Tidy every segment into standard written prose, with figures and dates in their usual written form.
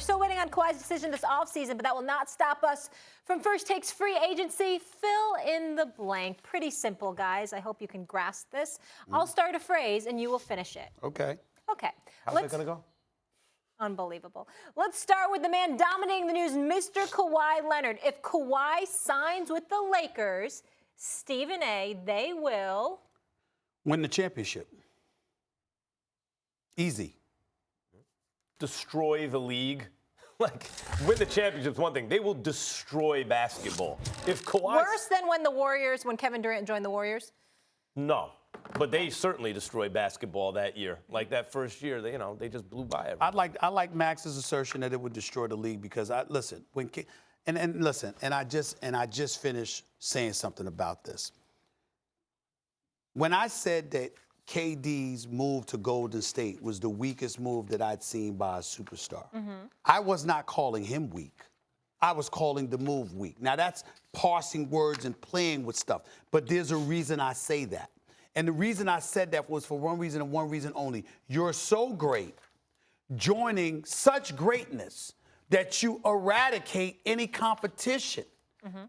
Still waiting on Kawhi's decision this offseason, but that will not stop us from First Take's free agency. Fill in the blank. Pretty simple, guys. I hope you can grasp this. I'll start a phrase, and you will finish it. Okay. Okay. How's it going to go? Unbelievable. Let's start with the man dominating the news, Mr. Kawhi Leonard. If Kawhi signs with the Lakers, Stephen A., they will Win the championship. Easy. Destroy the league. Like, win the championship's one thing. They will destroy basketball. If Kawhi... Worse than when Kevin Durant joined the Warriors? No. But they certainly destroyed basketball that year. Like that first year, they just blew by everyone. I like Max's assertion that it would destroy the league because I just finished saying something about this. When I said that KD's move to Golden State was the weakest move that I'd seen by a superstar, I was not calling him weak. I was calling the move weak. Now, that's parsing words and playing with stuff, but there's a reason I say that. And the reason I said that was for one reason and one reason only. You're so great, joining such greatness that you eradicate any competition.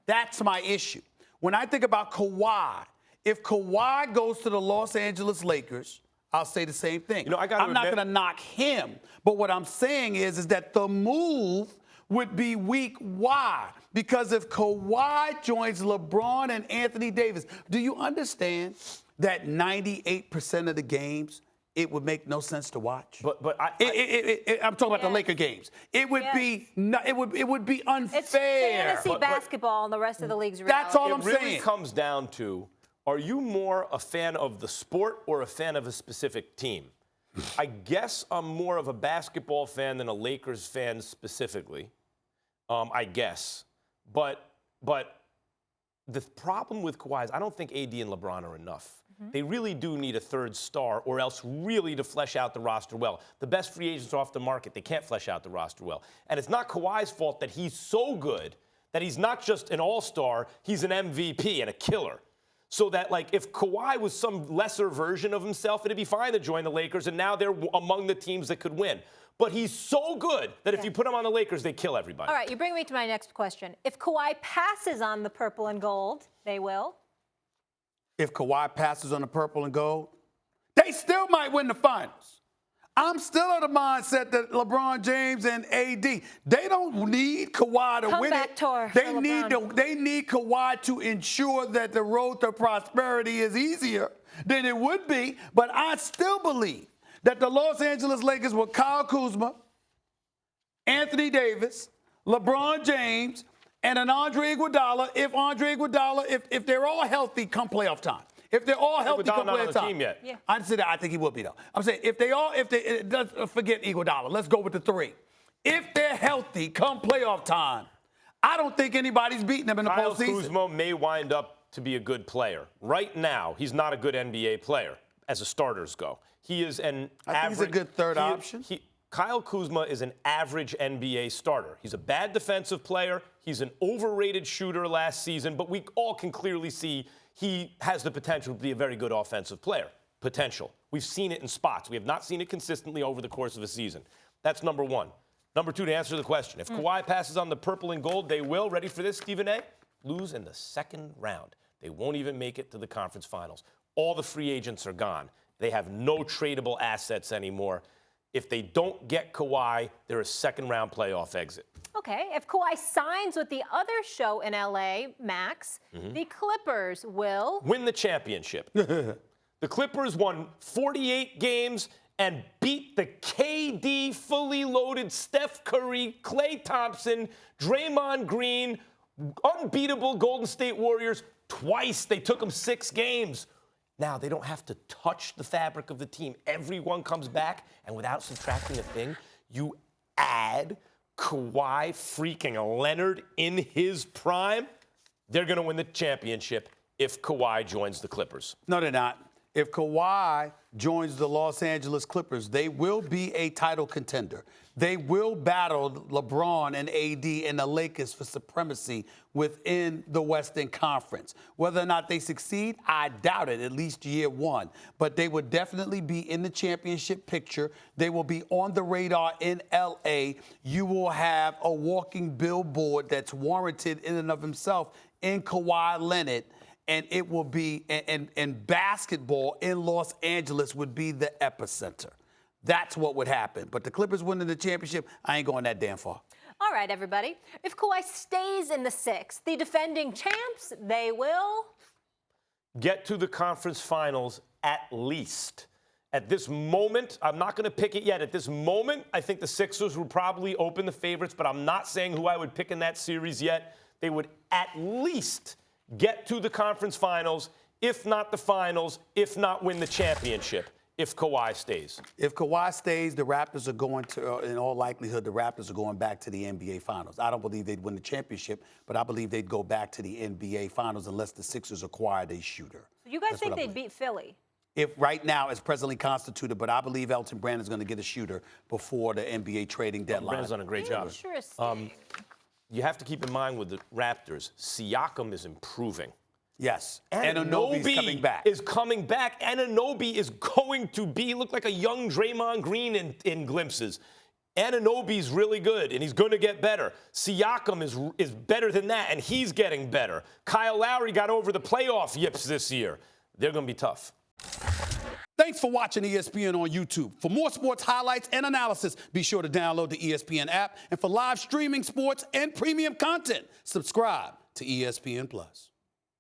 That's my issue. When I think about Kawhi, if Kawhi goes to the Los Angeles Lakers, I'll say the same thing. I'm not going to knock him, but what I'm saying is that the move would be weak. Why? Because if Kawhi joins LeBron and Anthony Davis, do you understand that 98% of the games it would make no sense to watch? But I'm talking about the Laker games. It would be unfair. It's fantasy basketball, and the rest of the league's reality. That's all I'm saying. It really comes down to, are you more a fan of the sport or a fan of a specific team? I guess I'm more of a basketball fan than a Lakers fan specifically. I guess. But the problem with Kawhi is I don't think AD and LeBron are enough. They really do need a third star or else really to flesh out the roster well. The best free agents are off the market. They can't flesh out the roster well. And it's not Kawhi's fault that he's so good that he's not just an all-star, he's an MVP and a killer. So that, like, if Kawhi was some lesser version of himself, it'd be fine to join the Lakers, and now they're among the teams that could win. But he's so good that if you put him on the Lakers, they kill everybody. All right, you bring me to my next question. If Kawhi passes on the purple and gold, they will? If Kawhi passes on the purple and gold, they still might win the finals. I'm still of the mindset that LeBron James and AD, they don't need Kawhi to win it. They need Kawhi to ensure that the road to prosperity is easier than it would be. But I still believe that the Los Angeles Lakers with Kyle Kuzma, Anthony Davis, LeBron James, and an Andre Iguodala, if they're all healthy come playoff time. If they're all healthy come playoff time. Team yet. Yeah. I didn't say that. I think he will be, though. I'm saying forget Iguodala. Let's go with the three. If they're healthy come playoff time, I don't think anybody's beating them in the postseason. Kyle Kuzma may wind up to be a good player. Right now, he's not a good NBA player as the starters go. He is an I think he's a good third option. Kyle Kuzma is an average NBA starter. He's a bad defensive player. He's an overrated shooter last season, but we all can clearly see he has the potential to be a very good offensive player. Potential. We've seen it in spots. We have not seen it consistently over the course of a season. That's number one. Number two, to answer the question, if Kawhi passes on the purple and gold, they will, ready for this, Stephen A., lose in the second round. They won't even make it to the conference finals. All the free agents are gone. They have no tradable assets anymore. If they don't get Kawhi, they're a second-round playoff exit. Okay. If Kawhi signs with the other show in L.A., Max, the Clippers will win the championship. The Clippers won 48 games and beat the KD fully loaded Steph Curry, Klay Thompson, Draymond Green, unbeatable Golden State Warriors twice. They took them 6 games. Now, they don't have to touch the fabric of the team. Everyone comes back, and without subtracting a thing, you add Kawhi freaking Leonard in his prime, they're going to win the championship if Kawhi joins the Clippers. No, they're not. If Kawhi joins the Los Angeles Clippers, they will be a title contender They will battle LeBron and AD and the Lakers for supremacy within the Western Conference. Whether or not they succeed, I doubt it, at least year one. But they will definitely be in the championship picture. They will be on the radar in L.A. You will have a walking billboard that's warranted in and of himself in Kawhi Leonard. And it will be, and basketball in Los Angeles would be the epicenter. That's what would happen. But the Clippers winning the championship, I ain't going that damn far. All right, everybody. If Kawhi stays in the 6, the defending champs, they will get to the conference finals at least. At this moment, I'm not going to pick it yet. At this moment, I think the Sixers would probably open the favorites, but I'm not saying who I would pick in that series yet. They would at least get to the conference finals, if not the finals, if not win the championship, if Kawhi stays. If Kawhi stays, the Raptors are going to, in all likelihood, the Raptors are going back to the NBA Finals. I don't believe they'd win the championship, but I believe they'd go back to the NBA Finals unless the Sixers acquired a shooter. You guys think they'd beat Philly? If right now it's presently constituted, but I believe Elton Brand is going to get a shooter before the NBA trading deadline. Brand's done a great job. Interesting. You have to keep in mind with the Raptors, Siakam is improving. Yes. Anunoby's coming back. Is coming back. Anunoby is going to look like a young Draymond Green in glimpses. Anunoby's really good, and he's going to get better. Siakam is better than that, and he's getting better. Kyle Lowry got over the playoff yips this year. They're going to be tough. Thanks for watching ESPN on YouTube. For more sports highlights and analysis, be sure to download the ESPN app. And for live streaming sports and premium content, subscribe to ESPN+.